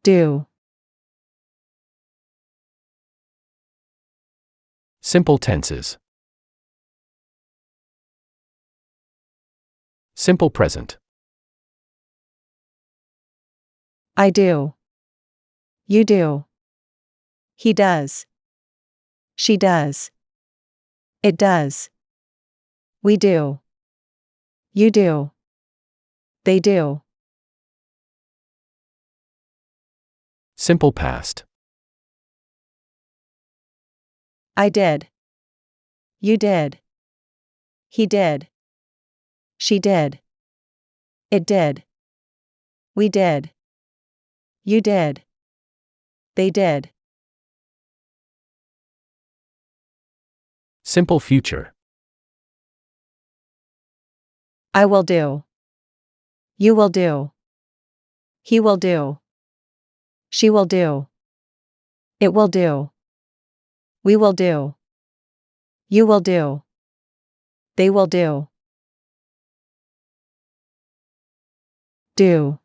do, Simple tenses. Simple present. I do, you do, he does, she does, it does, we do, you do, they do. Simple past. I did, you did, he did, she did, it did, we did, you did, they did. Simple future. I will do, you will do, he will do, she will do, it will do, we will do, you will do, they will do. Do.